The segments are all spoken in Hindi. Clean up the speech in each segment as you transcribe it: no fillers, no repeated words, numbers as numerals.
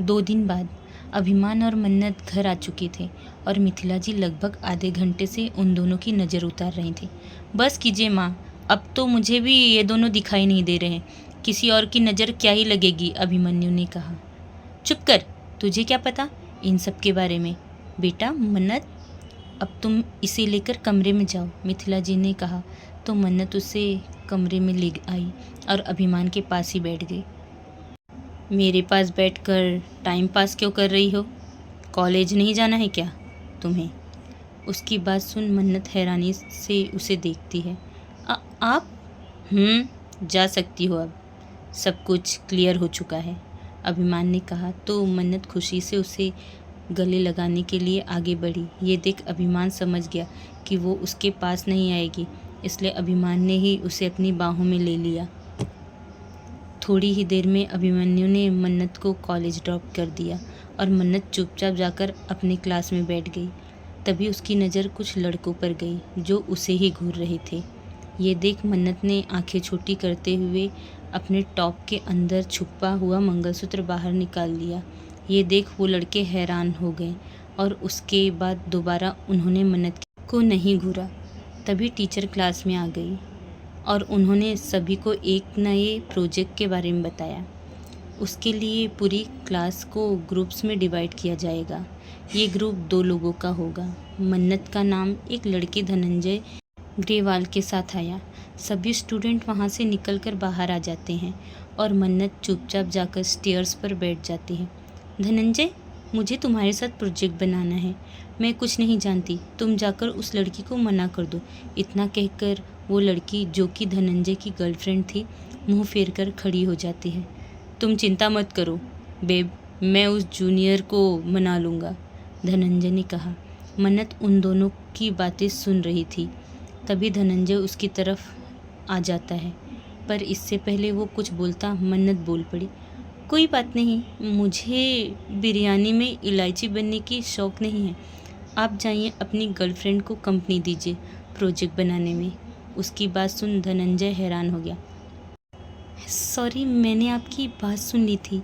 2 दिन बाद अभिमान और मन्नत घर आ चुके थे और मिथिला जी लगभग आधे घंटे से उन दोनों की नज़र उतार रही थी। बस कीजिए माँ, अब तो मुझे भी ये दोनों दिखाई नहीं दे रहे। किसी और की नज़र क्या ही लगेगी, अभिमन्यु ने कहा। चुप कर, तुझे क्या पता इन सब के बारे में। बेटा मन्नत, अब तुम इसे लेकर कमरे में जाओ, मिथिला जी ने कहा तो मन्नत उसे कमरे में ले आई और अभिमान के पास ही बैठ गई। मेरे पास बैठकर टाइम पास क्यों कर रही हो? कॉलेज नहीं जाना है क्या तुम्हें? उसकी बात सुन मन्नत हैरानी से उसे देखती है। आप? जा सकती हो, अब सब कुछ क्लियर हो चुका है, अभिमान ने कहा तो मन्नत खुशी से उसे गले लगाने के लिए आगे बढ़ी। ये देख अभिमान समझ गया कि वो उसके पास नहीं आएगी, इसलिए अभिमान ने ही उसे अपनी बाहों में ले लिया। थोड़ी ही देर में अभिमन्यु ने मन्नत को कॉलेज ड्रॉप कर दिया और मन्नत चुपचाप जाकर अपने क्लास में बैठ गई। तभी उसकी नज़र कुछ लड़कों पर गई जो उसे ही घूर रहे थे। ये देख मन्नत ने आंखें छोटी करते हुए अपने टॉप के अंदर छुपा हुआ मंगलसूत्र बाहर निकाल लिया। ये देख वो लड़के हैरान हो गए और उसके बाद दोबारा उन्होंने मन्नत को नहीं घूरा। तभी टीचर क्लास में आ गई और उन्होंने सभी को एक नए प्रोजेक्ट के बारे में बताया। उसके लिए पूरी क्लास को ग्रुप्स में डिवाइड किया जाएगा। ये ग्रुप 2 लोगों का होगा। मन्नत का नाम एक लड़के धनंजय ग्रेवाल के साथ आया। सभी स्टूडेंट वहाँ से निकलकर बाहर आ जाते हैं और मन्नत चुपचाप जाकर स्टेयर्स पर बैठ जाती है। धनंजय, मुझे तुम्हारे साथ प्रोजेक्ट बनाना है। मैं कुछ नहीं जानती, तुम जाकर उस लड़की को मना कर दो। इतना कहकर वो लड़की, जो कि धनंजय की गर्लफ्रेंड थी, मुंह फेर कर खड़ी हो जाती है। तुम चिंता मत करो बेब, मैं उस जूनियर को मना लूँगा, धनंजय ने कहा। मन्नत उन दोनों की बातें सुन रही थी। तभी धनंजय उसकी तरफ आ जाता है, पर इससे पहले वो कुछ बोलता मन्नत बोल पड़ी। कोई बात नहीं, मुझे बिरयानी में इलायची बनने की शौक़ नहीं है। आप जाइए, अपनी गर्लफ्रेंड को कंपनी दीजिए प्रोजेक्ट बनाने में। उसकी बात सुन धनंजय हैरान हो गया। सॉरी, मैंने आपकी बात सुन ली थी।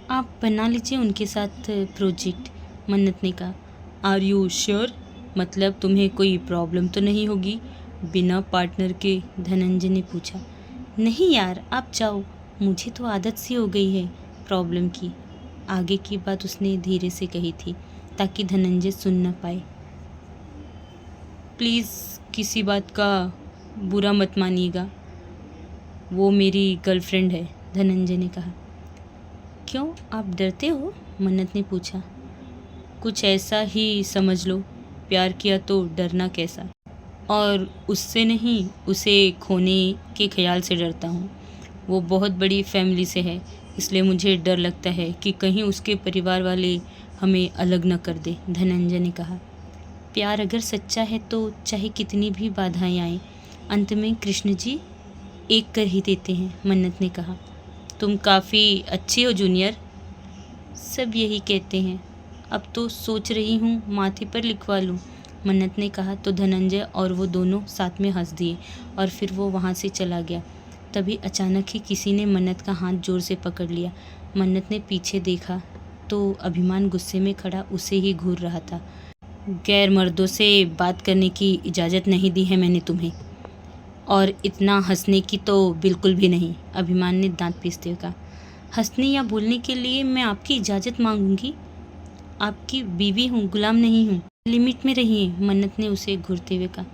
आप बना लीजिए उनके साथ प्रोजेक्ट, मन्नत ने कहा। Are you sure? मतलब तुम्हें कोई प्रॉब्लम तो नहीं होगी बिना पार्टनर के? धनंजय ने पूछा। नहीं यार, आप जाओ, मुझे तो आदत सी हो गई है प्रॉब्लम की। आगे की बात उसने धीरे से कही थी ताकि धनंजय सुन न पाए। प्लीज़ किसी बात का बुरा मत मानिएगा, वो मेरी गर्लफ्रेंड है, धनंजय ने कहा। क्यों, आप डरते हो? मन्नत ने पूछा। कुछ ऐसा ही समझ लो, प्यार किया तो डरना कैसा। और उससे नहीं, उसे खोने के ख्याल से डरता हूँ। वो बहुत बड़ी फैमिली से है, इसलिए मुझे डर लगता है कि कहीं उसके परिवार वाले हमें अलग न कर दे, धनंजय ने कहा। प्यार अगर सच्चा है तो चाहे कितनी भी बाधाएं आएं, अंत में कृष्ण जी एक कर ही देते हैं, मन्नत ने कहा। तुम काफ़ी अच्छी हो जूनियर, सब यही कहते हैं। अब तो सोच रही हूँ माथे पर लिखवा लूँ, मन्नत ने कहा तो धनंजय और वो दोनों साथ में हंस दिए और फिर वो वहाँ से चला गया। तभी अचानक ही किसी ने मन्नत का हाथ जोर से पकड़ लिया। मन्नत ने पीछे देखा तो अभिमान गुस्से में खड़ा उसे ही घूर रहा था। गैर मर्दों से बात करने की इजाज़त नहीं दी है मैंने तुम्हें, और इतना हंसने की तो बिल्कुल भी नहीं, अभिमान ने दांत पीसते हुए कहा। हंसने या बोलने के लिए मैं आपकी इजाज़त मांगूंगी? आपकी बीवी हूँ, गुलाम नहीं हूँ। लिमिट में रहिए, मन्नत ने उसे घूरते हुए कहा।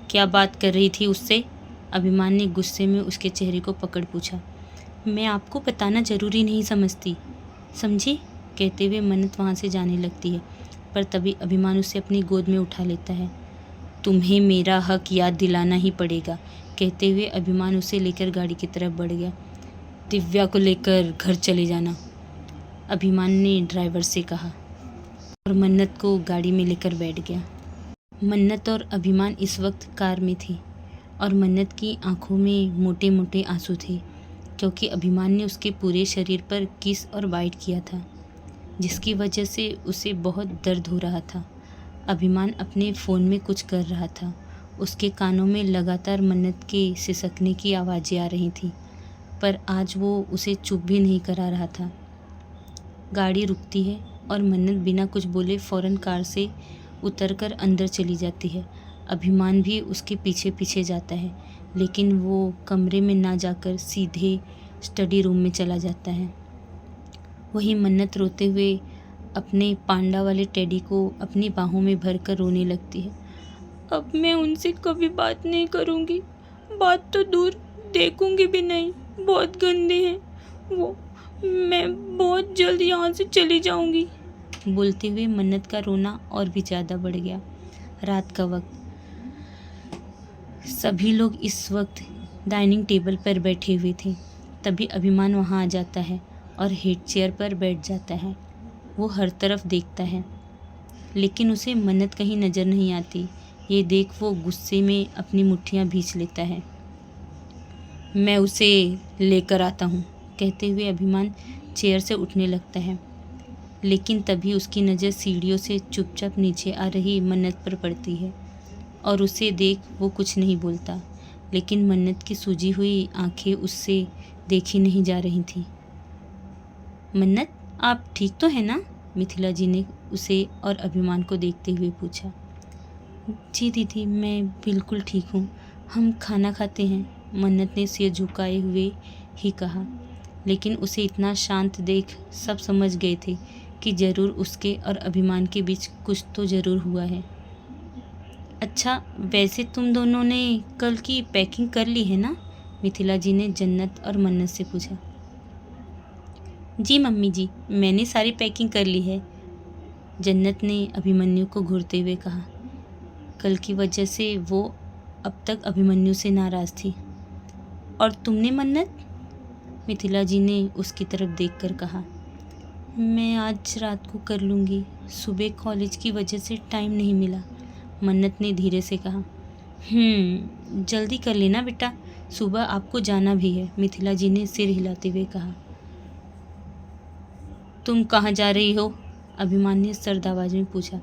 क्या बात कर रही थी उससे? अभिमान ने गुस्से में उसके चेहरे को पकड़ पूछा। मैं आपको बताना ज़रूरी नहीं समझती, समझी, कहते हुए मन्नत वहाँ से जाने लगती है, पर तभी अभिमान उसे अपनी गोद में उठा लेता है। तुम्हें मेरा हक याद दिलाना ही पड़ेगा, कहते हुए अभिमान उसे लेकर गाड़ी की तरफ बढ़ गया। दिव्या को लेकर घर चले जाना, अभिमान ने ड्राइवर से कहा और मन्नत को गाड़ी में लेकर बैठ गया। मन्नत और अभिमान इस वक्त कार में थे और मन्नत की आंखों में मोटे मोटे आंसू थे, क्योंकि अभिमान ने उसके पूरे शरीर पर किस और बाइट किया था, जिसकी वजह से उसे बहुत दर्द हो रहा था। अभिमान अपने फ़ोन में कुछ कर रहा था। उसके कानों में लगातार मन्नत के सिसकने की आवाज़ें आ रही थीं, पर आज वो उसे चुप भी नहीं करा रहा था। गाड़ी रुकती है और मन्नत बिना कुछ बोले फ़ौरन कार से उतरकर अंदर चली जाती है। अभिमान भी उसके पीछे पीछे जाता है, लेकिन वो कमरे में ना जाकर सीधे स्टडी रूम में चला जाता है। वहीं मन्नत रोते हुए अपने पांडा वाले टेडी को अपनी बाहों में भरकर रोने लगती है। अब मैं उनसे कभी बात नहीं करूँगी, बात तो दूर देखूँगी भी नहीं, बहुत गंदे हैं वो, मैं बहुत जल्द यहाँ से चली जाऊँगी। बोलते हुए मन्नत का रोना और भी ज़्यादा बढ़ गया। रात का वक्त, सभी लोग इस वक्त डाइनिंग टेबल पर बैठे हुए थे। तभी अभिमान वहाँ आ जाता है और हेड चेयर पर बैठ जाता है। वो हर तरफ देखता है, लेकिन उसे मन्नत कहीं नज़र नहीं आती। ये देख वो गुस्से में अपनी मुट्ठियाँ भींच लेता है। मैं उसे लेकर आता हूँ, कहते हुए अभिमान चेयर से उठने लगता है, लेकिन तभी उसकी नज़र सीढ़ियों से चुपचाप नीचे आ रही मन्नत पर पड़ती है और उसे देख वो कुछ नहीं बोलता, लेकिन मन्नत की सूजी हुई आंखें उससे देखी नहीं जा रही थी। मन्नत, आप ठीक तो है ना? मिथिला जी ने उसे और अभिमान को देखते हुए पूछा। जी दीदी, मैं बिल्कुल ठीक हूँ, हम खाना खाते हैं, मन्नत ने सिर झुकाए हुए ही कहा। लेकिन उसे इतना शांत देख सब समझ गए थे कि ज़रूर उसके और अभिमान के बीच कुछ तो ज़रूर हुआ है। अच्छा, वैसे तुम दोनों ने कल की पैकिंग कर ली है ना? मिथिला जी ने जन्नत और मन्नत से पूछा। जी मम्मी जी, मैंने सारी पैकिंग कर ली है, जन्नत ने अभिमन्यु को घूरते हुए कहा। कल की वजह से वो अब तक अभिमन्यु से नाराज़ थी। और तुमने मन्नत? मिथिला जी ने उसकी तरफ देखकर कहा। मैं आज रात को कर लूँगी, सुबह कॉलेज की वजह से टाइम नहीं मिला, मन्नत ने धीरे से कहा। जल्दी कर लेना बेटा, सुबह आपको जाना भी है, मिथिला जी ने सिर हिलाते हुए कहा। तुम कहाँ जा रही हो? अभिमान ने सर्द आवाज़ में पूछा,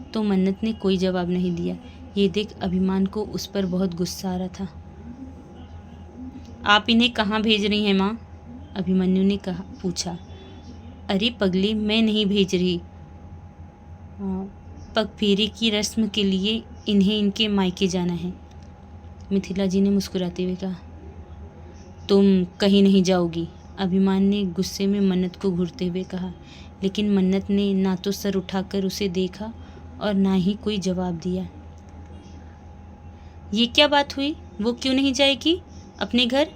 तो मन्नत ने कोई जवाब नहीं दिया। ये देख अभिमान को उस पर बहुत गुस्सा आ रहा था। आप इन्हें कहाँ भेज रही हैं माँ? अभिमन्यु ने पूछा। अरे पगली, मैं नहीं भेज रही, पगफेरे की रस्म के लिए इन्हें इनके मायके जाना है, मिथिला जी ने मुस्कुराते हुए कहा। तुम कहीं नहीं जाओगी, अभिमान ने गुस्से में मन्नत को घूरते हुए कहा। लेकिन मन्नत ने ना तो सर उठाकर उसे देखा और ना ही कोई जवाब दिया। ये क्या बात हुई? वो क्यों नहीं जाएगी अपने घर?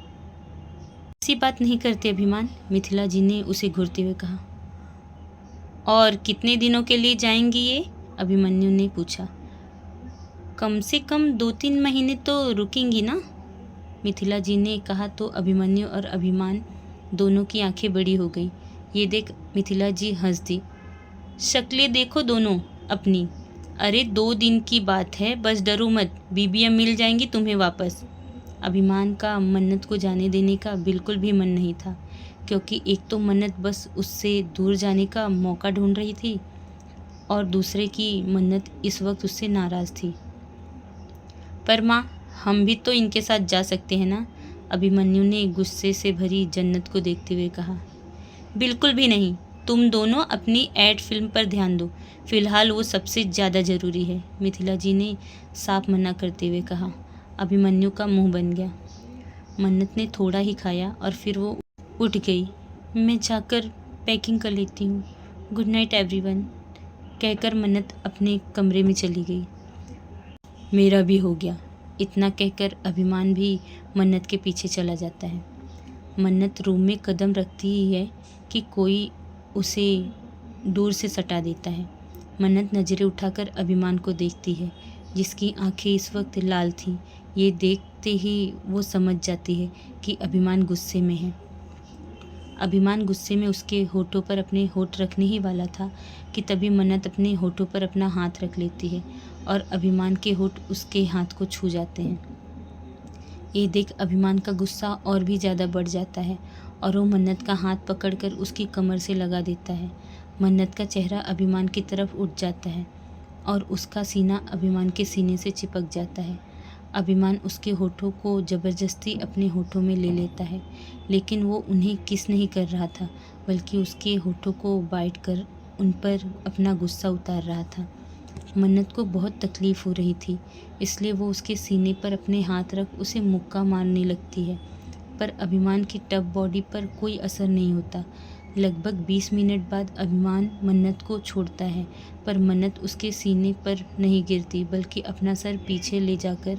ऐसी बात नहीं करते अभिमान, मिथिला जी ने उसे घूरते हुए कहा। और कितने दिनों के लिए जाएंगी ये? अभिमन्यु ने पूछा। कम से कम 2-3 महीने तो रुकेंगी ना, मिथिला जी ने कहा। तो अभिमन्यु और अभिमान दोनों की आंखें बड़ी हो गई। ये देख मिथिला जी हंस दी। शक्लें देखो दोनों अपनी। अरे 2 दिन की बात है, बस डरो मत, बीबियाँ मिल जाएंगी तुम्हें वापस। अभिमान का मन्नत को जाने देने का बिल्कुल भी मन नहीं था, क्योंकि एक तो मन्नत बस उससे दूर जाने का मौका ढूंढ रही थी और दूसरे की मन्नत इस वक्त उससे नाराज़ थी। पर माँ, हम भी तो इनके साथ जा सकते हैं ना, अभिमन्यु ने गुस्से से भरी जन्नत को देखते हुए कहा। बिल्कुल भी नहीं, तुम दोनों अपनी एड फिल्म पर ध्यान दो, फिलहाल वो सबसे ज़्यादा ज़रूरी है, मिथिला जी ने साफ मना करते हुए कहा। अभिमन्यु का मुंह बन गया। मन्नत ने थोड़ा ही खाया और फिर वो उठ गई। मैं जाकर पैकिंग कर लेती हूँ, गुड नाइट एवरीवन, कहकर मन्नत अपने कमरे में चली गई। मेरा भी हो गया, इतना कहकर अभिमान भी मन्नत के पीछे चला जाता है। मन्नत रूम में कदम रखती ही है कि कोई उसे दूर से सटा देता है। मन्नत नज़रें उठाकर अभिमान को देखती है, जिसकी आंखें इस वक्त लाल थीं। ये देखते ही वो समझ जाती है कि अभिमान गुस्से में है। अभिमान गुस्से में उसके होठों पर अपने होठ रखने ही वाला था कि तभी मन्नत अपने होठों पर अपना हाथ रख लेती है और अभिमान के होठ उसके हाथ को छू जाते हैं। ये देख अभिमान का गुस्सा और भी ज़्यादा बढ़ जाता है और वो मन्नत का हाथ पकड़कर उसकी कमर से लगा देता है। मन्नत का चेहरा अभिमान की तरफ उठ जाता है और उसका सीना अभिमान के सीने से चिपक जाता है। अभिमान उसके होठों को ज़बरदस्ती अपने होठों में ले लेता है, लेकिन वो उन्हें किस नहीं कर रहा था, बल्कि उसके होठों को बाइट कर उन पर अपना गुस्सा उतार रहा था। मन्नत को बहुत तकलीफ़ हो रही थी, इसलिए वो उसके सीने पर अपने हाथ रख उसे मुक्का मारने लगती है, पर अभिमान की टफ बॉडी पर कोई असर नहीं होता। लगभग 20 मिनट बाद अभिमान मन्नत को छोड़ता है, पर मन्नत उसके सीने पर नहीं गिरती, बल्कि अपना सर पीछे ले जाकर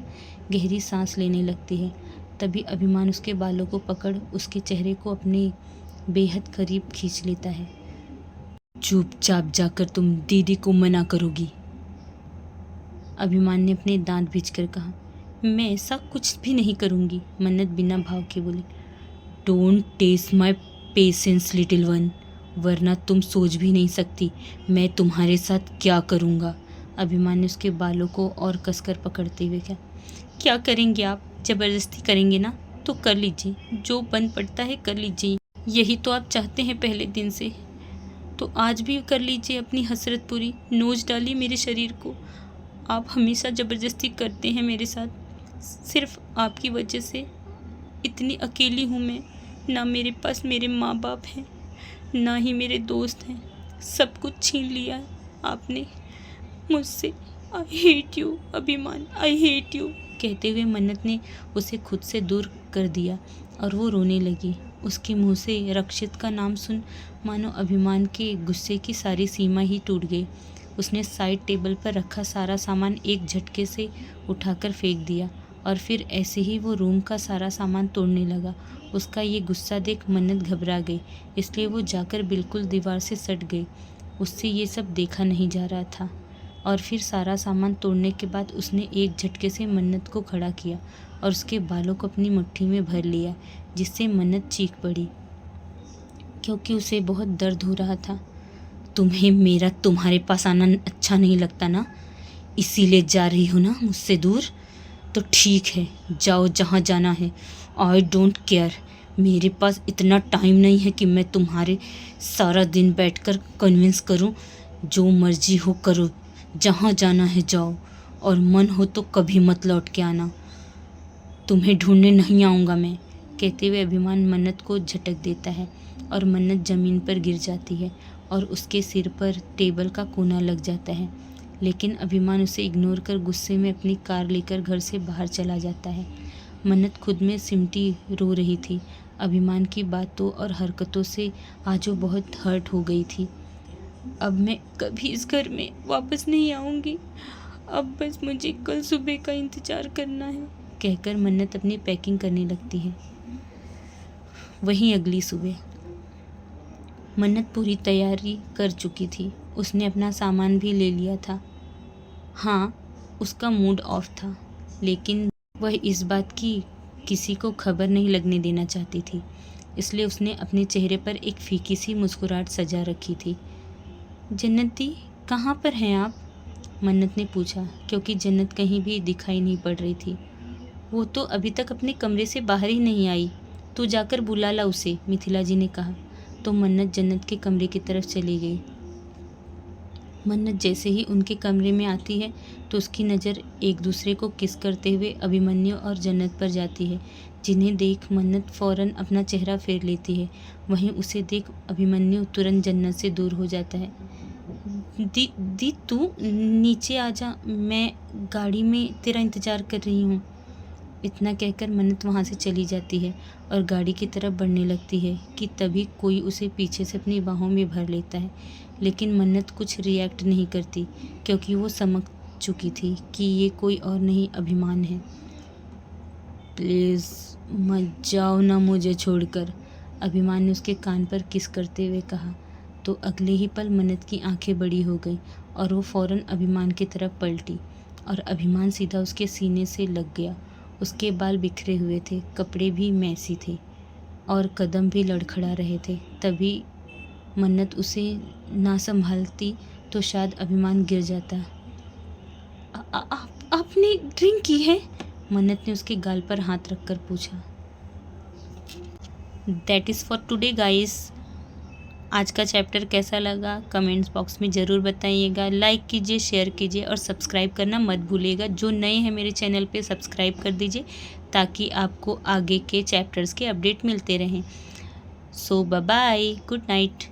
गहरी सांस लेने लगती है। तभी अभिमान उसके बालों को पकड़ उसके चेहरे को अपने बेहद करीब खींच लेता है। चुपचाप जाकर तुम दीदी को मना करोगी, अभिमान ने अपने दांत भींचकर कहा। मैं ऐसा कुछ भी नहीं करूँगी, मन्नत बिना भाव के बोली। Don't test my patience little one, वरना तुम सोच भी नहीं सकती मैं तुम्हारे साथ क्या करूँगा, अभिमान ने उसके बालों को और कसकर पकड़ते हुए कहा। क्या करेंगे आप? ज़बरदस्ती करेंगे ना तो कर लीजिए, जो बन पड़ता है कर लीजिए, यही तो आप चाहते हैं पहले दिन से, तो आज भी कर लीजिए अपनी हसरत पूरी। नोच डालिए मेरे शरीर को, आप हमेशा ज़बरदस्ती करते हैं मेरे साथ, सिर्फ आपकी वजह से इतनी अकेली हूँ मैं, ना मेरे पास मेरे माँ बाप हैं, ना ही मेरे दोस्त हैं, सब कुछ छीन लिया है आपने मुझसे। आई हेट यू अभिमान, आई हेट यू, कहते हुए मन्नत ने उसे खुद से दूर कर दिया और वो रोने लगी। उसके मुंह से रक्षित का नाम सुन मानो अभिमान के गुस्से की सारी सीमा ही टूट गई। उसने साइड टेबल पर रखा सारा सामान एक झटके से उठाकर फेंक दिया और फिर ऐसे ही वो रूम का सारा सामान तोड़ने लगा। उसका ये गुस्सा देख मन्नत घबरा गई, इसलिए वो जाकर बिल्कुल दीवार से सट गई। उससे ये सब देखा नहीं जा रहा था और फिर सारा सामान तोड़ने के बाद उसने एक झटके से मन्नत को खड़ा किया और उसके बालों को अपनी मुट्ठी में भर लिया, जिससे मन्नत चीख पड़ी क्योंकि उसे बहुत दर्द हो रहा था। तुम्हें मेरा तुम्हारे पास आना अच्छा नहीं लगता ना, इसीलिए जा रही हो ना मुझसे दूर? तो ठीक है, जाओ जहाँ जाना है, आई डोंट केयर। मेरे पास इतना टाइम नहीं है कि मैं तुम्हारे सारा दिन बैठकर कन्विंस करूं। जो मर्जी हो करो, जहाँ जाना है जाओ, और मन हो तो कभी मत लौट के आना, तुम्हें ढूंढने नहीं आऊँगा मैं, कहते हुए अभिमान मन्नत को झटक देता है और मन्नत ज़मीन पर गिर जाती है और उसके सिर पर टेबल का कोना लग जाता है। लेकिन अभिमान उसे इग्नोर कर गुस्से में अपनी कार लेकर घर से बाहर चला जाता है। मन्नत खुद में सिमटी रो रही थी। अभिमान की बातों और हरकतों से आज वो बहुत हर्ट हो गई थी। अब मैं कभी इस घर में वापस नहीं आऊँगी, अब बस मुझे कल सुबह का इंतज़ार करना है, कहकर मन्नत अपनी पैकिंग करने लगती है। वहीं अगली सुबह मन्नत पूरी तैयारी कर चुकी थी। उसने अपना सामान भी ले लिया था। हाँ, उसका मूड ऑफ था, लेकिन वह इस बात की किसी को खबर नहीं लगने देना चाहती थी, इसलिए उसने अपने चेहरे पर एक फीकी सी मुस्कुराहट सजा रखी थी। जन्नत दी, कहाँ पर हैं आप? मन्नत ने पूछा, क्योंकि जन्नत कहीं भी दिखाई नहीं पड़ रही थी। वो तो अभी तक अपने कमरे से बाहर ही नहीं आई, तू जाकर बुला ला उसे, मिथिला जी ने कहा। तो मन्नत जन्नत के कमरे की तरफ चली गई। मन्नत जैसे ही उनके कमरे में आती है तो उसकी नज़र एक दूसरे को किस करते हुए अभिमन्यु और जन्नत पर जाती है, जिन्हें देख मन्नत फ़ौरन अपना चेहरा फेर लेती है। वहीं उसे देख अभिमन्यु तुरंत जन्नत से दूर हो जाता है। दी तू नीचे आ जा, मैं गाड़ी में तेरा इंतज़ार कर रही हूँ। इतना कहकर मन्नत वहाँ से चली जाती है और गाड़ी की तरफ बढ़ने लगती है कि तभी कोई उसे पीछे से अपनी बाहों में भर लेता है। लेकिन मन्नत कुछ रिएक्ट नहीं करती, क्योंकि वो समझ चुकी थी कि ये कोई और नहीं अभिमान है। प्लीज़ मत जाओ ना मुझे छोड़कर, अभिमान ने उसके कान पर किस करते हुए कहा। तो अगले ही पल मन्नत की आंखें बड़ी हो गई और वो फ़ौरन अभिमान की तरफ पलटी और अभिमान सीधा उसके सीने से लग गया। उसके बाल बिखरे हुए थे, कपड़े भी मैसी थे और कदम भी लड़खड़ा रहे थे। तभी मन्नत उसे ना संभालती तो शायद अभिमान गिर जाता। आपने ड्रिंक की है? मन्नत ने उसके गाल पर हाथ रखकर पूछा। That is for today guys, आज का चैप्टर कैसा लगा कमेंट्स बॉक्स में ज़रूर बताइएगा। लाइक कीजिए, शेयर कीजिए और सब्सक्राइब करना मत भूलिएगा। जो नए हैं मेरे चैनल पे सब्सक्राइब कर दीजिए ताकि आपको आगे के चैप्टर्स के अपडेट मिलते रहें। सो बाय बाय, गुड नाइट।